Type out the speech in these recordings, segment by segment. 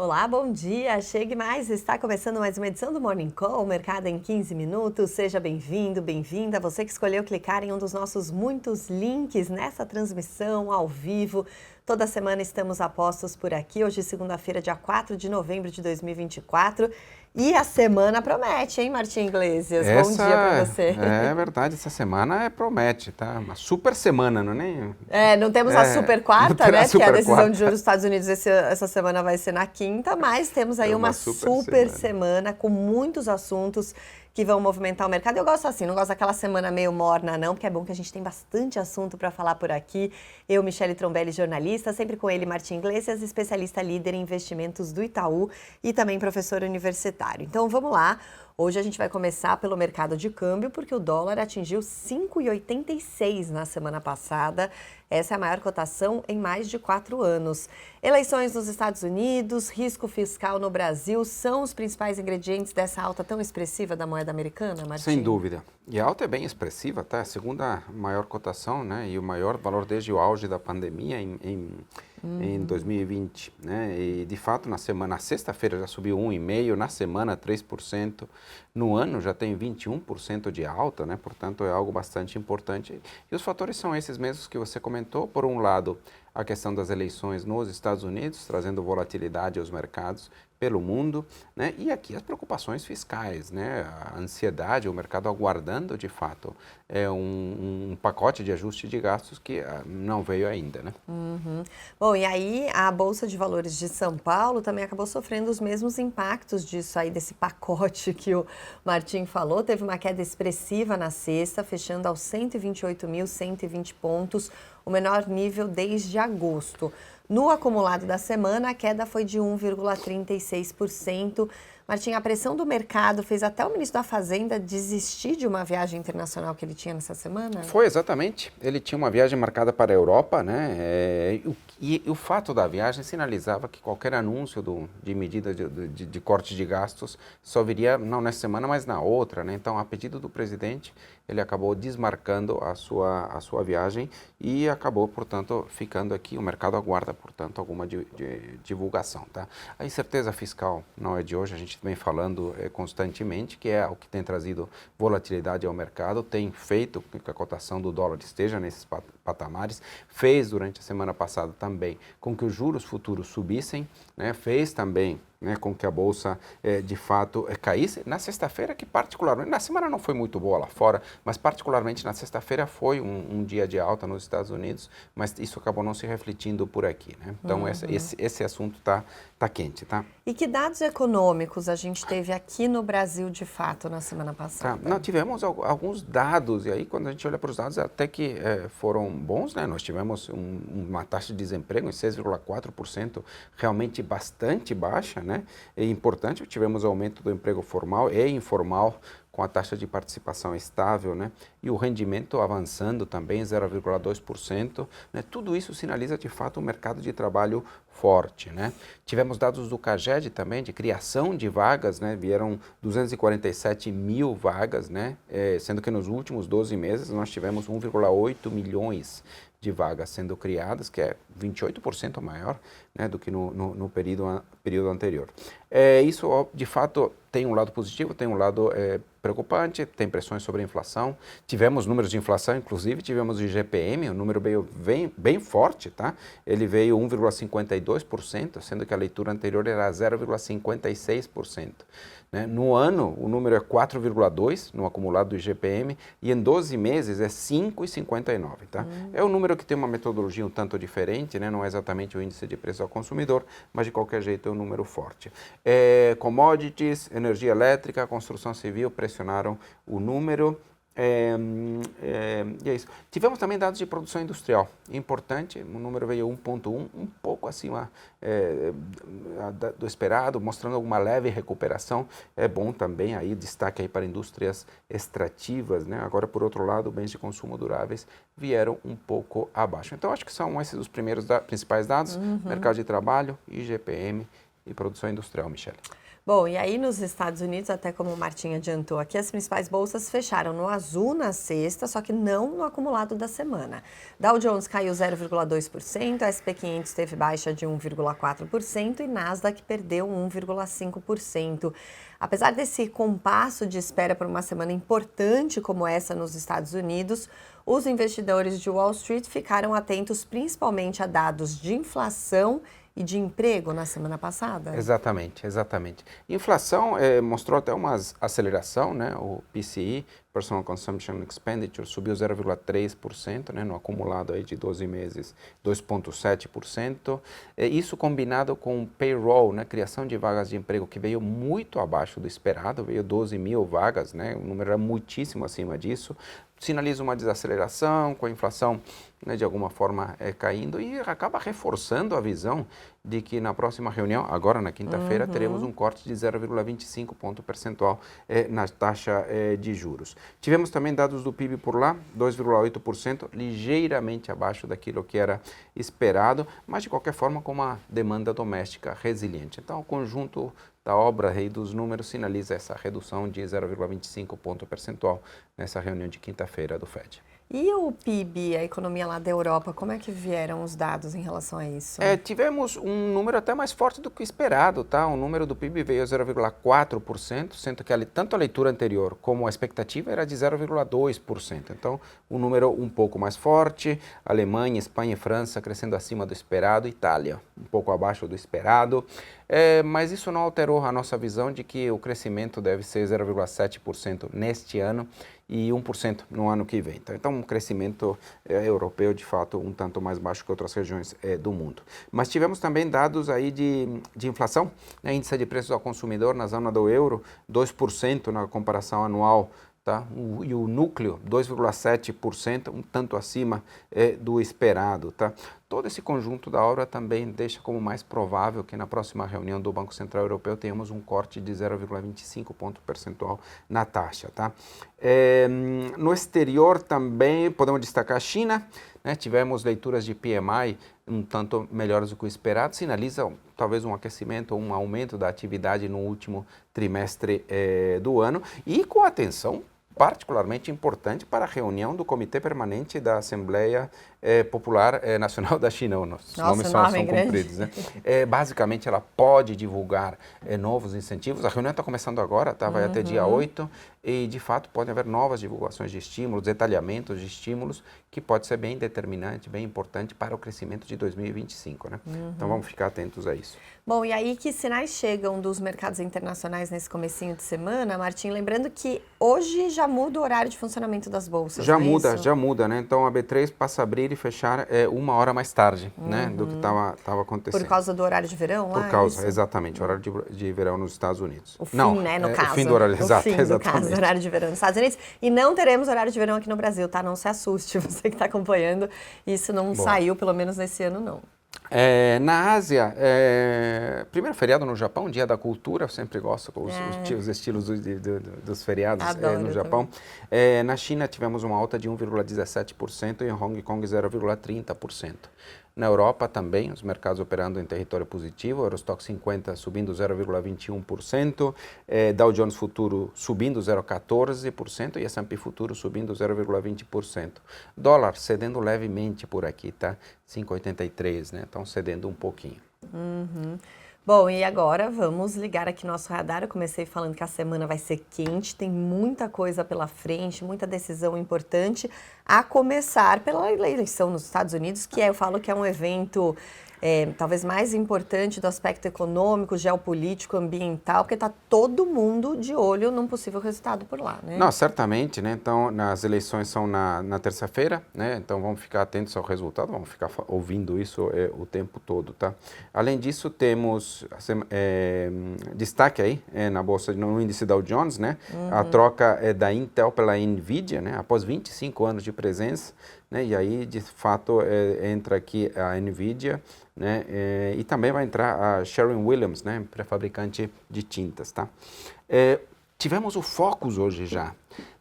Olá, bom dia! Chegue mais! Está começando mais uma edição do Morning Call, Mercado em 15 minutos. Seja bem-vindo, bem-vinda. Você que escolheu clicar em um dos nossos muitos links nessa transmissão ao vivo. Toda semana estamos a postos por aqui. Hoje, segunda-feira, dia 4 de novembro de 2024. E a semana promete, hein, Martim Iglesias? Bom dia para você. É verdade, essa semana promete, tá? Uma super semana, não é nem... Não temos a super quarta, né? Porque a decisão de juros dos Estados Unidos essa semana vai ser na quinta, mas temos aí uma super semana com muitos assuntos que vão movimentar o mercado. Eu gosto assim, não gosto daquela semana meio morna não, porque é bom que a gente tem bastante assunto para falar por aqui. Eu, Michele Trombelli, jornalista, sempre com ele, Martim Iglesias, especialista líder em investimentos do Itaú e também professor universitário. Então vamos lá. Hoje a gente vai começar pelo mercado de câmbio, porque o dólar atingiu 5,86 na semana passada. Essa é a maior cotação em mais de 4 anos. Eleições nos Estados Unidos, risco fiscal no Brasil são os principais ingredientes dessa alta tão expressiva da moeda americana, Martim? Sem dúvida. E a alta é bem expressiva, tá? A segunda maior cotação, né? E o maior valor desde o auge da pandemia em 2020, né? E de fato na sexta-feira já subiu 1,5%, na semana 3%, no ano já tem 21% de alta, né? Portanto é algo bastante importante. E os fatores são esses mesmos que você comentou. Por um lado, a questão das eleições nos Estados Unidos, trazendo volatilidade aos mercados pelo mundo, né? E aqui as preocupações fiscais, né? A ansiedade, o mercado aguardando de fato um pacote de ajuste de gastos que não veio ainda, né? Bom, e aí a Bolsa de Valores de São Paulo também acabou sofrendo os mesmos impactos disso aí, desse pacote que o Martim falou. Teve uma queda expressiva na sexta, fechando aos 128.120 pontos, o menor nível desde agosto. No acumulado da semana, a queda foi de 1,36%. Martim, a pressão do mercado fez até o ministro da Fazenda desistir de uma viagem internacional que ele tinha nessa semana? Foi, exatamente. Ele tinha uma viagem marcada para a Europa, né? E o fato da viagem sinalizava que qualquer anúncio de medida de corte de gastos só viria não nessa semana, mas na outra, né? Então, a pedido do presidente, ele acabou desmarcando a sua viagem e acabou, portanto, ficando aqui. O mercado aguarda, portanto, alguma divulgação, tá? A incerteza fiscal não é de hoje, a gente vem falando constantemente, que é o que tem trazido volatilidade ao mercado, tem feito com que a cotação do dólar esteja nesses patamares, fez durante a semana passada também com que os juros futuros subissem, né? Fez também, né, com que a Bolsa de fato caísse. Na sexta-feira, que particularmente, na semana não foi muito boa lá fora, mas particularmente na sexta-feira foi um dia de alta nos Estados Unidos, mas isso acabou não se refletindo por aqui, né? Então esse assunto tá quente, tá? E que dados econômicos a gente teve aqui no Brasil de fato na semana passada? Nós tivemos alguns dados, e aí quando a gente olha para os dados até que foram bons, né? Nós tivemos uma taxa de desemprego em 6,4%, realmente bastante baixa, né? É importante, tivemos aumento do emprego formal e informal, com a taxa de participação estável, né? E o rendimento avançando também, 0,2%, né? Tudo isso sinaliza de fato um mercado de trabalho forte, né? Tivemos dados do CAGED também, de criação de vagas, né? Vieram 247 mil vagas, né? Sendo que nos últimos 12 meses nós tivemos 1,8 milhões de vagas sendo criadas, que é 28% maior, né, do que no período anterior. Isso, de fato, tem um lado positivo, tem um lado preocupante, tem pressões sobre a inflação. Tivemos números de inflação, inclusive tivemos o IGPM, o número veio bem forte, tá? Ele veio 1,52%, sendo que a leitura anterior era 0,56%. Né? No ano, o número é 4,2% no acumulado do IGPM e em 12 meses é 5,59%. Tá? É um número que tem uma metodologia um tanto diferente, né? Não é exatamente o índice de preço ao consumidor, mas de qualquer jeito é um número forte. Commodities, energia elétrica, construção civil pressionaram o número. E é isso. Tivemos também dados de produção industrial, importante, o número veio 1,1, um pouco acima do esperado, mostrando alguma leve recuperação. É bom também, aí destaque aí para indústrias extrativas, né? Agora, por outro lado, bens de consumo duráveis vieram um pouco abaixo. Então, acho que são esses os principais dados, mercado de trabalho, IGPM e produção industrial, Michele. Bom, e aí nos Estados Unidos, até como o Martim adiantou aqui, as principais bolsas fecharam no azul na sexta, só que não no acumulado da semana. Dow Jones caiu 0,2%, a SP500 teve baixa de 1,4% e Nasdaq perdeu 1,5%. Apesar desse compasso de espera por uma semana importante como essa nos Estados Unidos, os investidores de Wall Street ficaram atentos principalmente a dados de inflação e de emprego na semana passada? Exatamente, exatamente. Inflação mostrou até uma aceleração, né? O PCE, Personal Consumption Expenditure, subiu 0,3%, né? No acumulado aí de 12 meses, 2,7%. Isso combinado com o payroll, né? Criação de vagas de emprego, que veio muito abaixo do esperado, veio 12 mil vagas, né? O número era muitíssimo acima disso. Sinaliza uma desaceleração, com a inflação, né, de alguma forma caindo, e acaba reforçando a visão de que na próxima reunião, agora na quinta-feira, teremos um corte de 0,25 ponto percentual na taxa de juros. Tivemos também dados do PIB por lá, 2,8%, ligeiramente abaixo daquilo que era esperado, mas de qualquer forma com uma demanda doméstica resiliente. Então, o conjunto da obra e dos números sinaliza essa redução de 0,25 ponto percentual nessa reunião de quinta-feira do FED. E o PIB, a economia lá da Europa, como é que vieram os dados em relação a isso? Tivemos um número até mais forte do que esperado, tá? O número do PIB veio a 0,4%, sendo que tanto a leitura anterior como a expectativa era de 0,2%. Então, um número um pouco mais forte, Alemanha, Espanha e França crescendo acima do esperado, Itália um pouco abaixo do esperado. Mas isso não alterou a nossa visão de que o crescimento deve ser 0,7% neste ano e 1% no ano que vem. Então, um crescimento europeu, de fato, um tanto mais baixo que outras regiões do mundo. Mas tivemos também dados aí de inflação, né? Índice de preços ao consumidor na zona do euro, 2% na comparação anual. Tá? E o núcleo, 2,7%, um tanto acima do esperado. Tá? Todo esse conjunto da obra também deixa como mais provável que na próxima reunião do Banco Central Europeu tenhamos um corte de 0,25 ponto percentual na taxa. Tá? No exterior também podemos destacar a China, né? Tivemos leituras de PMI um tanto melhores do que o esperado, sinalizam talvez um aquecimento ou um aumento da atividade no último trimestre do ano, e com atenção particularmente importante para a reunião do Comitê Permanente da Assembleia Popular Nacional da China. Os nomes são compridos, né? Basicamente, ela pode divulgar novos incentivos. A reunião está começando agora, tá? Vai até dia 8, e de fato pode haver novas divulgações de estímulos, detalhamentos de estímulos, que pode ser bem determinante, bem importante para o crescimento de 2025, né? Então vamos ficar atentos a isso. Bom, e aí que sinais chegam dos mercados internacionais nesse comecinho de semana, Martim? Lembrando que hoje já muda o horário de funcionamento das bolsas, já muda, né? Então a B3 passa a abrir e fechar 1 hora mais tarde, né? Do que estava acontecendo. Por causa do horário de verão lá? Por causa, exatamente, horário de verão nos Estados Unidos. O fim, né, no caso. O fim do horário, exato, o fim do caso, do horário de verão nos Estados Unidos. E não teremos horário de verão aqui no Brasil, tá? Não se assuste, você que está acompanhando. Isso não saiu, pelo menos nesse ano, não. Na Ásia, primeiro feriado no Japão, Dia da Cultura, eu sempre gosto com os estilos dos feriados no Japão. Na China tivemos uma alta de 1,17% e em Hong Kong 0,30%. Na Europa também, os mercados operando em território positivo, Eurostock 50 subindo 0,21%, Dow Jones Futuro subindo 0,14% e S&P Futuro subindo 0,20%. Dólar cedendo levemente por aqui, tá? 5,83, né? Então cedendo um pouquinho. Bom, e agora vamos ligar aqui nosso radar. Eu comecei falando que a semana vai ser quente, tem muita coisa pela frente, muita decisão importante, a começar pela eleição nos Estados Unidos, que eu falo que é um evento talvez mais importante do aspecto econômico, geopolítico, ambiental, porque está todo mundo de olho num possível resultado por lá, né? Não, certamente, né? Então, as eleições são na terça-feira, né? Então, vamos ficar atentos ao resultado, vamos ficar ouvindo isso o tempo todo, tá? Além disso, temos destaque aí na bolsa, no índice Dow Jones, né? A troca da Intel pela Nvidia, né? Após 25 anos de presença, né? E aí, de fato, entra aqui a Nvidia, né? E também vai entrar a Sherwin-Williams, né? Pré-fabricante de tintas, tá? Tivemos o Focus hoje já,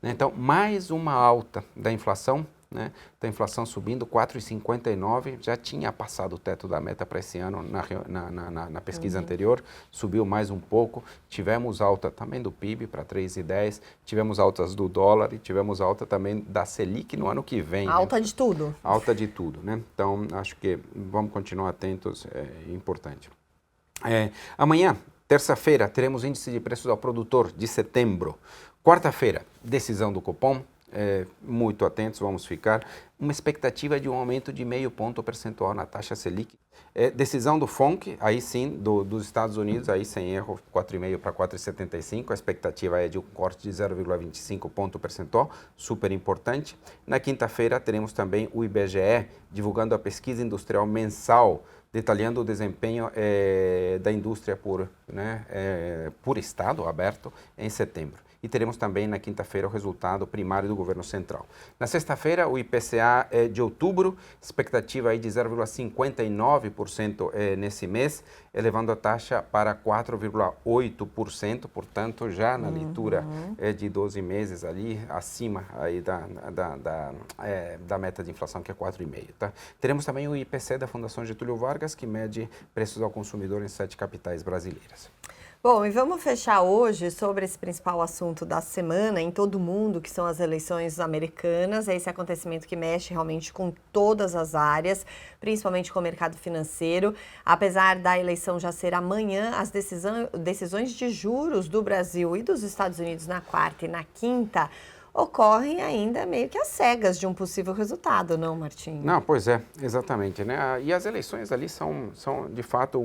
né? Então, mais uma alta da inflação né? Então, a inflação subindo 4,59, já tinha passado o teto da meta para esse ano na pesquisa anterior, subiu mais um pouco, tivemos alta também do PIB para 3,10, tivemos altas do dólar e tivemos alta também da Selic no ano que vem. Alta, né? De tudo. Alta de tudo, né? Então, acho que vamos continuar atentos, é importante. Amanhã, terça-feira, teremos índice de preços ao produtor de setembro. Quarta-feira, decisão do Copom, muito atentos, vamos ficar. Uma expectativa de um aumento de 0,5 ponto percentual na taxa Selic. Decisão do FONC, aí sim, dos Estados Unidos, aí sem erro, 4,5 para 4,75. A expectativa é de um corte de 0,25 ponto percentual, super importante. Na quinta-feira, teremos também o IBGE divulgando a pesquisa industrial mensal, detalhando o desempenho da indústria por estado aberto em setembro. E teremos também na quinta-feira o resultado primário do governo central. Na sexta-feira, o IPCA de outubro, expectativa aí de 0,59% nesse mês, elevando a taxa para 4,8%, portanto, já na leitura de 12 meses ali, acima aí da meta de inflação, que é 4,5%. Tá? Teremos também o IPC da Fundação Getúlio Vargas, que mede preços ao consumidor em 7 capitais brasileiras. Bom, e vamos fechar hoje sobre esse principal assunto da semana em todo mundo, que são as eleições americanas. É esse acontecimento que mexe realmente com todas as áreas, principalmente com o mercado financeiro. Apesar da eleição já ser amanhã, as decisões de juros do Brasil e dos Estados Unidos na quarta e na quinta ocorrem ainda meio que às cegas de um possível resultado, não, Martim? Não, pois é, exatamente, né? E as eleições ali são de fato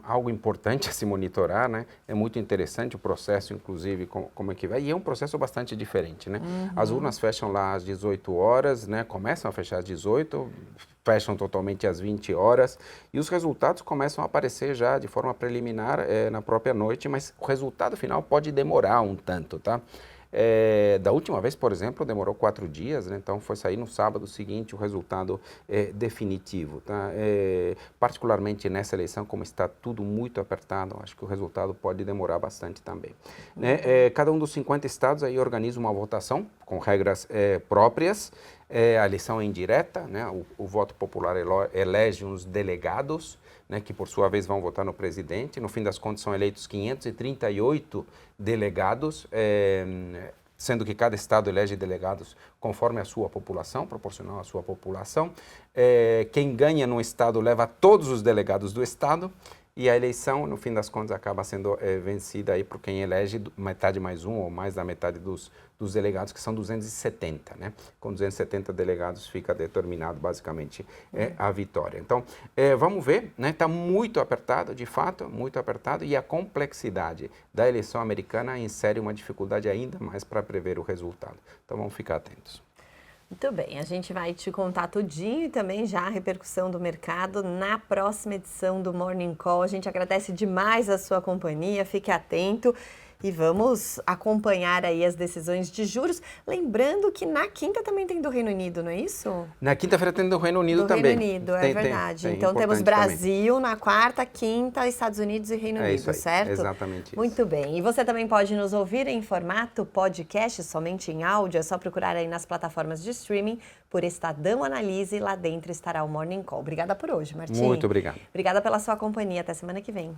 algo importante a se monitorar, né? É muito interessante o processo, inclusive, como é que vai. E é um processo bastante diferente, né? As urnas fecham lá às 18 horas, né? Começam a fechar às 18, fecham totalmente às 20 horas e os resultados começam a aparecer já de forma preliminar na própria noite, mas o resultado final pode demorar um tanto, tá? Da última vez, por exemplo, demorou 4 dias, né? Então foi sair no sábado seguinte o resultado definitivo. Tá? Particularmente nessa eleição, como está tudo muito apertado, acho que o resultado pode demorar bastante também. Né? Cada um dos 50 estados aí organiza uma votação com regras próprias. A eleição é indireta, né? O voto popular elege uns delegados, né, que por sua vez vão votar no presidente. No fim das contas são eleitos 538 delegados, sendo que cada estado elege delegados conforme a sua população, proporcional à sua população. Quem ganha no estado leva todos os delegados do estado e a eleição, no fim das contas, acaba sendo vencida aí por quem elege metade mais um ou mais da metade dos delegados, que são 270, né? Com 270 delegados fica determinado basicamente a vitória. Então, vamos ver, né? Está muito apertado, de fato, muito apertado, e a complexidade da eleição americana insere uma dificuldade ainda mais para prever o resultado. Então, vamos ficar atentos. Muito bem, a gente vai te contar tudinho e também já a repercussão do mercado na próxima edição do Morning Call. A gente agradece demais a sua companhia, fique atento e vamos acompanhar aí as decisões de juros. Lembrando que na quinta também tem do Reino Unido, não é isso? Na quinta-feira tem do Reino Unido também. Do Reino Unido, é verdade. Então temos Brasil também. Na quarta, quinta, Estados Unidos e Reino Unido, isso aí, certo? Exatamente isso. Muito bem. E você também pode nos ouvir em formato podcast, somente em áudio. É só procurar aí nas plataformas de streaming por Estadão Analise. Lá dentro estará o Morning Call. Obrigada por hoje, Martim. Muito obrigado. Obrigada pela sua companhia. Até semana que vem.